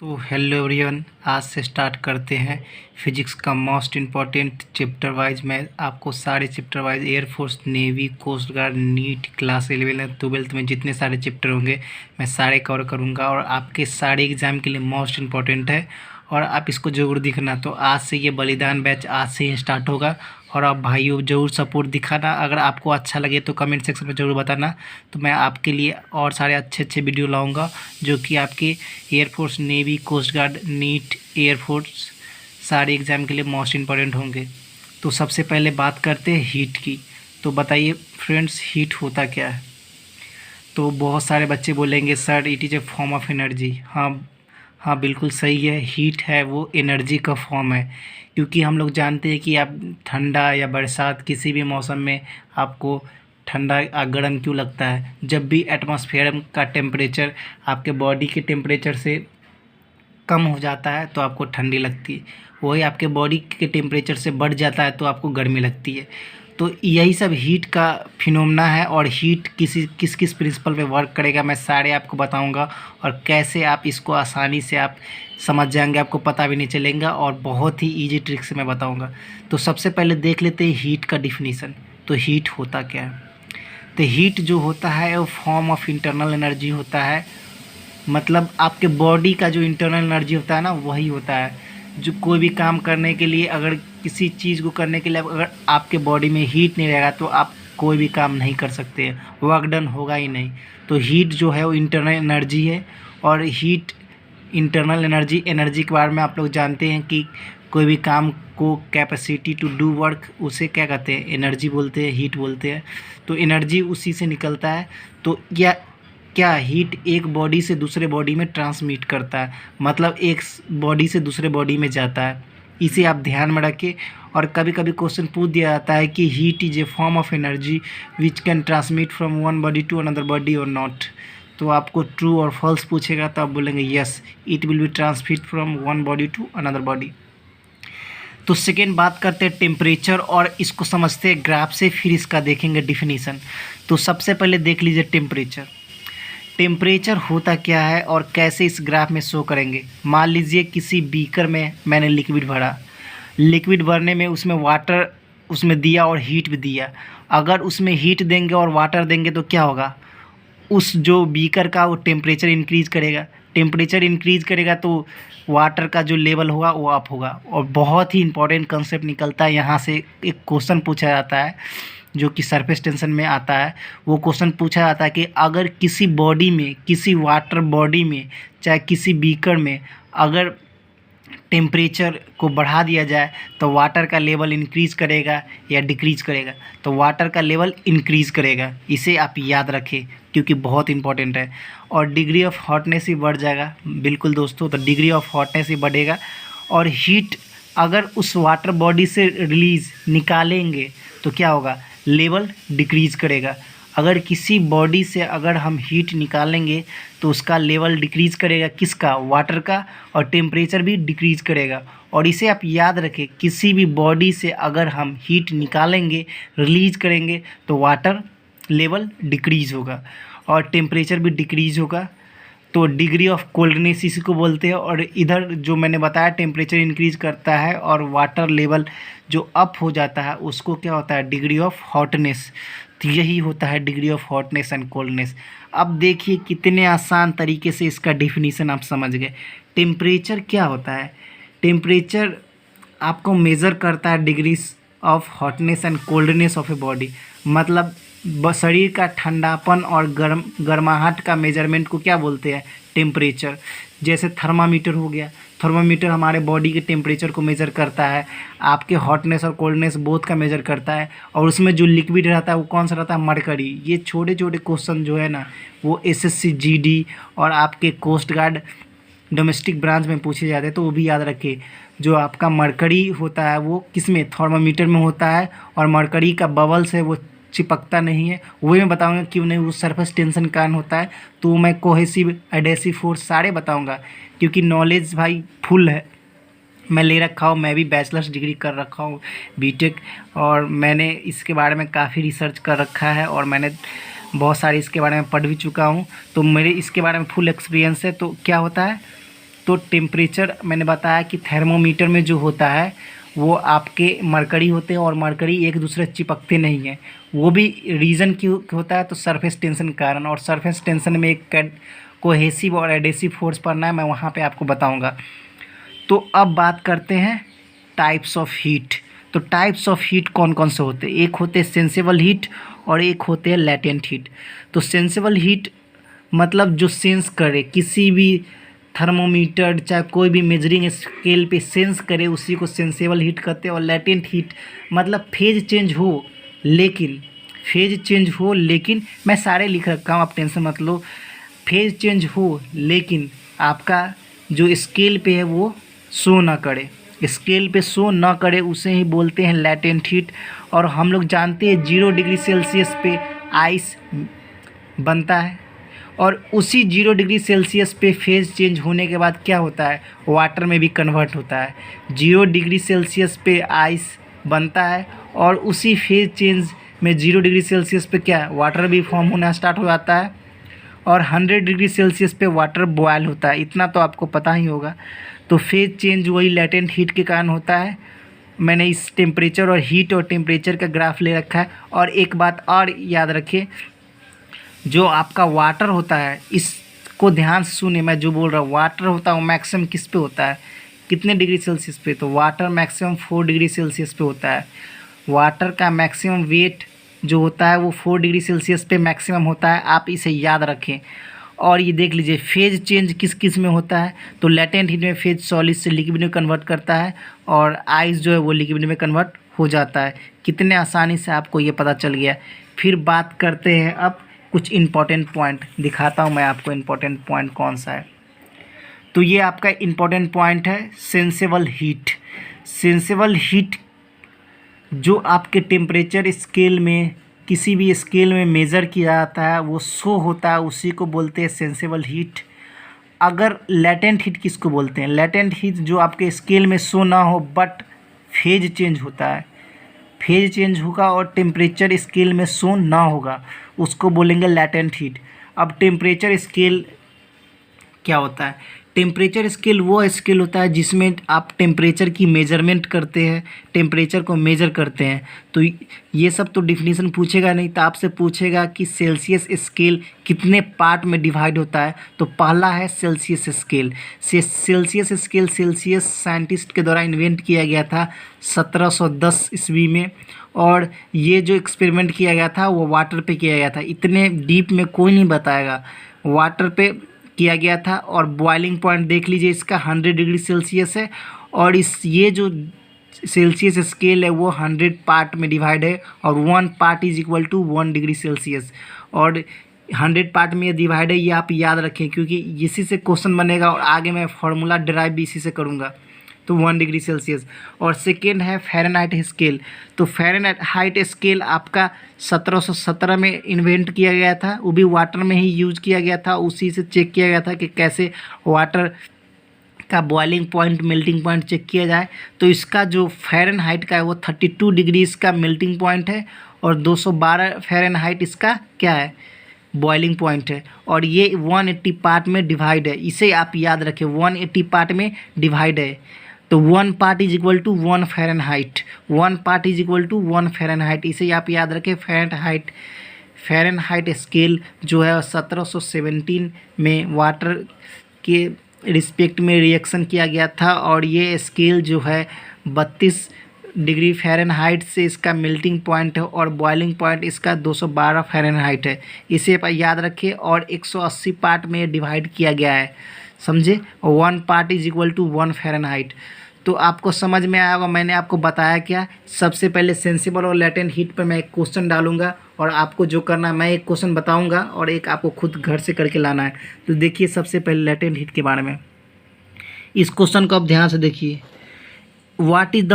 तो hello everyone, आज से स्टार्ट करते हैं फिजिक्स का मोस्ट इम्पॉर्टेंट चैप्टर वाइज। मैं आपको सारे chapter wise air force, navy, coast guard, NEET, class 11 12th में जितने सारे चैप्टर होंगे मैं सारे कवर करूंगा और आपके सारे एग्ज़ाम के लिए मोस्ट इम्पॉर्टेंट है और आप इसको ज़रूर दिखना। तो आज से ये बलिदान बैच आज से ही स्टार्ट होगा और आप भाइयों ज़रूर सपोर्ट दिखाना। अगर आपको अच्छा लगे तो कमेंट सेक्शन में ज़रूर बताना, तो मैं आपके लिए और सारे अच्छे अच्छे वीडियो लाऊंगा जो कि आपके air force, navy, coast guard, NEET, air force सारे एग्ज़ाम के लिए मोस्ट इम्पॉर्टेंट होंगे। तो सबसे पहले बात करते हैं हीट की। तो बताइए फ्रेंड्स, हीट होता क्या है? तो बहुत सारे बच्चे बोलेंगे sir it is a form of energy. हाँ, बिल्कुल सही है। हीट है वो एनर्जी का फॉर्म है, क्योंकि हम लोग जानते हैं कि आप ठंडा या बरसात किसी भी मौसम में आपको ठंडा गर्म क्यों लगता है। जब भी एटमॉस्फेयर का टेम्परेचर आपके बॉडी के टेम्परेचर से कम हो जाता है तो आपको ठंडी लगती है, वही आपके बॉडी के टेम्परेचर से बढ़ जाता है तो आपको गर्मी लगती है। तो यही सब हीट का फिनोमेना है और हीट किस किस प्रिंसिपल पे वर्क करेगा मैं सारे आपको बताऊंगा और कैसे आप इसको आसानी से आप समझ जाएंगे, आपको पता भी नहीं चलेगा और बहुत ही इजी ट्रिक से मैं बताऊंगा। तो सबसे पहले देख लेते हैं हीट का डिफिनीसन। तो हीट होता क्या है? तो हीट जो होता है वो फॉर्म ऑफ इंटरनल एनर्जी होता है। मतलब आपके बॉडी का जो इंटरनल एनर्जी होता है ना, वही होता है जो कोई भी काम करने के लिए, अगर किसी चीज़ को करने के लिए अगर आपके बॉडी में हीट नहीं रहेगा तो आप कोई भी काम नहीं कर सकते हैं, वर्क डन होगा ही नहीं। तो हीट जो है वो इंटरनल एनर्जी है और हीट इंटरनल एनर्जी के बारे में आप लोग जानते हैं कि कोई भी काम को कैपेसिटी टू डू वर्क, उसे क्या कहते हैं? एनर्जी बोलते हैं, हीट बोलते हैं। तो एनर्जी उसी से निकलता है। तो क्या हीट एक बॉडी से दूसरे बॉडी में ट्रांसमिट करता है, मतलब एक बॉडी से दूसरे बॉडी में जाता है। इसे आप ध्यान में रखें। और कभी कभी क्वेश्चन पूछ दिया जाता है कि heat is a form of energy which can transmit from one body to another body और नॉट। तो आपको ट्रू और फॉल्स पूछेगा तो आप बोलेंगे yes, it will be transmit from one body to another body. तो सेकेंड बात करते हैं टेम्परेचर और इसको समझते हैं ग्राफ से, फिर इसका देखेंगे डिफिनीसन। तो सबसे पहले देख लीजिए टेम्परेचर। टेम्परेचर होता क्या है और कैसे इस ग्राफ में शो करेंगे। मान लीजिए किसी बीकर में मैंने लिक्विड भरा, लिक्विड भरने में उसमें वाटर उसमें दिया और हीट भी दिया। अगर उसमें हीट देंगे और वाटर देंगे तो क्या होगा? उस जो बीकर का वो टेम्परेचर इंक्रीज़ करेगा, टेम्परेचर इंक्रीज़ करेगा तो वाटर का जो लेवल होगा वो अप होगा। और बहुत ही इंपॉर्टेंट कंसेप्ट निकलता है यहाँ से, एक क्वेश्चन पूछा जाता है जो कि सरफेस टेंशन में आता है। वो क्वेश्चन पूछा जाता है कि अगर किसी बॉडी में, किसी वाटर बॉडी में, चाहे किसी बीकर में अगर टेम्परेचर को बढ़ा दिया जाए तो वाटर का लेवल इंक्रीज़ करेगा या डिक्रीज़ करेगा? तो वाटर का लेवल इंक्रीज़ करेगा। इसे आप याद रखें क्योंकि बहुत इंपॉर्टेंट है। और डिग्री ऑफ हॉटनेस ही बढ़ जाएगा। बिल्कुल दोस्तों, तो डिग्री ऑफ हॉटनेस ही बढ़ेगा और हीट अगर उस वाटर बॉडी से रिलीज़ निकालेंगे तो क्या होगा? लेवल डिक्रीज़ करेगा। अगर किसी बॉडी से अगर हम हीट निकालेंगे तो उसका लेवल डिक्रीज़ करेगा, किसका? वाटर का, और टेम्परेचर भी डिक्रीज़ करेगा। और इसे आप याद रखें, किसी भी बॉडी से अगर हम हीट निकालेंगे, रिलीज़ करेंगे तो वाटर लेवल डिक्रीज़ होगा और टेम्परेचर भी डिक्रीज़ होगा। तो डिग्री ऑफ कोल्डनेस इसी को बोलते हैं। और इधर जो मैंने बताया टेम्परेचर इंक्रीज़ करता है और वाटर लेवल जो अप हो जाता है उसको क्या होता है? Degree of hotness. तो यही होता है degree of hotness and coldness. अब देखिए कितने आसान तरीके से इसका डिफिनीसन आप समझ गए। टेम्परेचर क्या होता है? टेम्परेचर आपको मेज़र करता है degrees of hotness and coldness of a body. मतलब शरीर का ठंडापन और गर्माहट का मेजरमेंट को क्या बोलते हैं? टेम्परेचर। जैसे थर्मामीटर हो गया, थर्मामीटर हमारे बॉडी के टेम्परेचर को मेज़र करता है, आपके हॉटनेस और कोल्डनेस बोथ का मेज़र करता है। और उसमें जो लिक्विड रहता है वो कौन सा रहता है? मरकरी। ये छोटे छोटे क्वेश्चन जो है ना वो एसएससी जीडी और आपके कोस्ट गार्ड डोमेस्टिक ब्रांच में पूछे जाते हैं, तो वो भी याद रखिए। जो आपका मरकरी होता है वो किस में? थर्मामीटर में होता है। और मरकरी का बबल्स है वो चिपकता नहीं है, वही मैं बताऊंगा क्यों नहीं, वो सरफेस टेंशन कारण होता है। तो मैं कोहेसिव, एडेसिव फोर्स सारे बताऊंगा क्योंकि नॉलेज भाई फुल है, मैं ले रखा हूँ। मैं भी बैचलर्स डिग्री कर रखा हूँ, बीटेक, और मैंने इसके बारे में काफ़ी रिसर्च कर रखा है और मैंने बहुत सारे इसके बारे में पढ़ भी चुका हूँ। तो मेरे इसके बारे में फुल एक्सपीरियंस है। तो क्या होता है? तो टेम्परेचर मैंने बताया कि थर्मोमीटर में जो होता है वो आपके मरकरी होते हैं और मरकरी एक दूसरे से चिपकते नहीं हैं। वो भी रीज़न क्यों होता है, तो सरफेस टेंशन के कारण। और सरफेस टेंशन में एक कोहेसिव और एडेसिव फोर्स पढ़ना है, मैं वहाँ पे आपको बताऊँगा। तो अब बात करते हैं टाइप्स ऑफ हीट। तो टाइप्स ऑफ हीट कौन कौन से होते हैं? एक होते हैं सेंसेबल हीट और एक होते हैं लैटेंट हीट। तो सेंसेबल हीट मतलब जो सेंस करे, किसी भी थर्मोमीटर चाहे कोई भी मेजरिंग स्केल पे सेंस करे, उसी को सेंसेबल हीट कहते हैं। और लैटेंट हीट मतलब फेज चेंज हो लेकिन मैं सारे लिख रखा हूँ, आप टेंशन मत लो। फेज चेंज हो लेकिन आपका जो स्केल पे है वो शो ना करे, स्केल पे शो ना करे, उसे ही बोलते हैं लैटेंट हीट। और हम लोग जानते हैं 0 डिग्री सेल्सियस पे आइस बनता है और उसी 0 डिग्री सेल्सियस पे फेज चेंज होने के बाद क्या होता है, वाटर में भी कन्वर्ट होता है। 0 डिग्री सेल्सियस पे आइस बनता है और उसी फेज चेंज में 0 डिग्री सेल्सियस पे क्या, वाटर भी फॉर्म होना स्टार्ट हो जाता है। और 100 डिग्री सेल्सियस पे वाटर बॉयल होता है, इतना तो आपको पता ही होगा। तो फेज चेंज वही लैटेंट हीट के कारण होता है। मैंने इस टेम्परेचर और हीट और टेम्परेचर का ग्राफ ले रखा है। और एक बात और याद रखिए, जो आपका वाटर होता है, इसको ध्यान से सुने, मैं जो बोल रहा हूँ, वाटर होता है वो मैक्सिमम किस पे होता है, कितने डिग्री सेल्सियस पे? तो वाटर मैक्सिमम 4 डिग्री सेल्सियस पे होता है। वाटर का मैक्सिमम वेट जो होता है वो 4 डिग्री सेल्सियस पे मैक्सिमम होता है, आप इसे याद रखें। और ये देख लीजिए फेज चेंज किस किस में होता है, तो लैटेंट हीट में फेज सॉलिड से लिक्विड में कन्वर्ट करता है और आइस जो है वो लिक्विड में कन्वर्ट हो जाता है। कितने आसानी से आपको ये पता चल गया। फिर बात करते हैं अब कुछ इम्पॉर्टेंट पॉइंट, दिखाता हूँ मैं आपको इम्पॉर्टेंट पॉइंट कौन सा है। तो ये आपका इम्पॉर्टेंट पॉइंट है सेंसेबल हीट। सेंसेबल हीट जो आपके टेम्परेचर स्केल में, किसी भी स्केल में मेज़र किया जाता है, वो शो होता है, उसी को बोलते हैं सेंसेबल हीट। अगर लैटेंट हीट किसको बोलते हैं? लैटेंट हीट जो आपके स्केल में शो ना हो बट फेज चेंज होता है, फेज चेंज होगा और टेम्परेचर स्केल में शो ना होगा, उसको बोलेंगे लैटेंट हीट। अब टेम्परेचर स्केल क्या होता है? टेम्परेचर स्केल वो स्केल होता है जिसमें आप टेम्परेचर की मेजरमेंट करते हैं, टेम्परेचर को मेजर करते हैं। तो ये सब तो डिफिनीशन पूछेगा नहीं, तो आपसे पूछेगा कि सेल्सियस स्केल कितने पार्ट में डिवाइड होता है। तो पहला है Celsius scale. Celsius scale Celsius scientist के द्वारा इन्वेंट किया गया था 1710 ईस्वी में। और ये जो एक्सपेरिमेंट किया गया था वो वाटर पे किया गया था, इतने डीप में कोई नहीं बताएगा, वाटर पे किया गया था। और बॉइलिंग पॉइंट देख लीजिए, इसका 100 डिग्री सेल्सियस है। और ये जो सेल्सियस स्केल है वो 100 पार्ट में डिवाइड है और 1 part is equal to 1 degree Celsius. और 100 पार्ट में डिवाइड है, ये आप याद रखें क्योंकि इसी से क्वेश्चन बनेगा और आगे मैं फार्मूला डिराइव भी इसी से करूँगा। तो 1 डिग्री सेल्सियस। और सेकेंड है फ़ारेनहाइट स्केल। तो फ़ारेनहाइट स्केल आपका 1717 में इन्वेंट किया गया था, वो भी वाटर में ही यूज किया गया था। उसी से चेक किया गया था कि कैसे वाटर का boiling point, melting point check किया जाए। तो इसका जो फ़ारेनहाइट का है वो 32 डिग्री इसका मेल्टिंग पॉइंट है और 212 फ़ारेनहाइट इसका क्या है, बॉइलिंग पॉइंट है। और ये 180 पार्ट में डिवाइड है, इसे आप याद रखें, 180 पार्ट में डिवाइड है। तो 1 part is equal to 1 Fahrenheit, 1 part is equal to 1 Fahrenheit, इसे आप याद रखें। फ़ारेनहाइट स्केल जो है 1717 में वाटर के रिस्पेक्ट में रिएक्शन किया गया था। और ये स्केल जो है 32 डिग्री फ़ारेनहाइट से इसका मेल्टिंग पॉइंट है और बॉइलिंग पॉइंट इसका 212 फ़ारेनहाइट है, इसे आप याद रखिए। और 180 पार्ट में डिवाइड किया गया है, समझे। 1 part is equal to 1 Fahrenheit. तो आपको समझ में आया होगा, मैंने आपको बताया क्या। सबसे पहले सेंसिबल और लैटेंट हीट पर मैं एक क्वेश्चन डालूंगा और आपको जो करना है, मैं एक क्वेश्चन बताऊंगा और एक आपको खुद घर से करके लाना है। तो देखिए सबसे पहले लैटेंट हीट के बारे में, इस क्वेश्चन को आप ध्यान से देखिए। What is the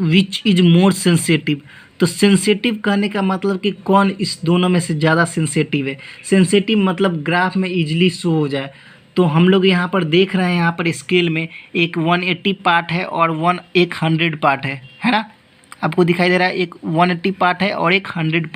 which is more sensitive. तो सेंसिटिव कहने का मतलब कि कौन इस दोनों में से ज़्यादा सेंसिटिव है। सेंसिटिव मतलब ग्राफ में इजीली शो हो जाए। तो हम लोग यहाँ पर देख रहे हैं, यहाँ पर स्केल में एक 180 पार्ट है और एक 100 पार्ट है ना, आपको दिखाई दे रहा है। एक 180 पार्ट है और एक 100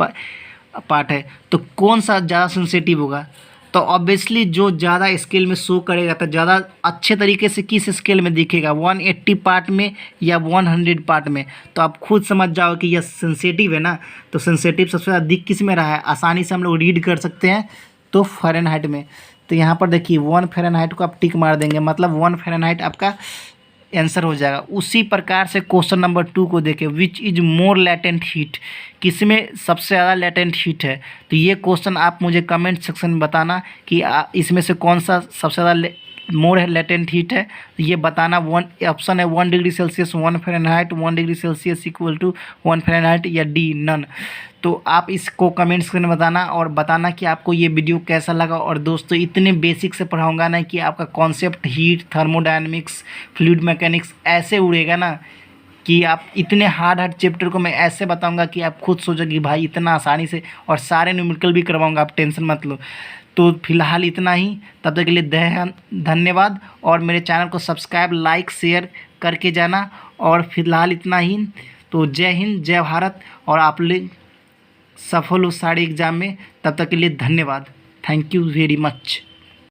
पार्ट है। तो कौन सा ज़्यादा सेंसिटिव होगा? तो ऑब्वियसली जो ज़्यादा स्केल में शो करेगा तो ज़्यादा अच्छे तरीके से किस स्केल में दिखेगा, 180 पार्ट में या 100 पार्ट में। तो आप खुद समझ जाओ कि यह सेंसिटिव है ना। तो सेंसिटिव सबसे ज़्यादा दिख किस में रहा है, आसानी से हम लोग रीड कर सकते हैं तो फ़ारेनहाइट में। तो यहाँ पर देखिए 1 फ़ारेनहाइट को आप टिक मार देंगे, मतलब 1 फ़ारेनहाइट आपका आंसर हो जाएगा। उसी प्रकार से क्वेश्चन नंबर 2 को देखें, which is more latent heat, किसमें सबसे ज़्यादा लेटेंट हीट है। तो ये क्वेश्चन आप मुझे कमेंट सेक्शन में बताना कि इसमें से कौन सा सबसे ज़्यादा मोर लेटेंट हीट है। तो ये बताना। ऑप्शन है 1 degree Celsius 1 Fahrenheit, 1 degree Celsius equal to 1 Fahrenheit, या डी नन। तो आप इसको कमेंट सेक्शन में बताना और बताना कि आपको ये वीडियो कैसा लगा। और दोस्तों इतने बेसिक से पढ़ाऊंगा ना कि आपका concept heat, thermodynamics, fluid mechanics ऐसे उड़ेगा ना कि आप इतने हार्ड चैप्टर को मैं ऐसे बताऊंगा कि आप खुद सोचोगे भाई इतना आसानी से, और सारे न्यूमेरिकल भी करवाऊंगा, आप टेंशन मत लो। तो फिलहाल इतना ही, तब तक के लिए धन्यवाद। और मेरे चैनल को सब्सक्राइब, लाइक, शेयर करके जाना। और फिलहाल इतना ही। तो जय हिंद, जय भारत, और आप लोग सफल हो सारे एग्ज़ाम में। तब तक के लिए धन्यवाद। Thank you very much.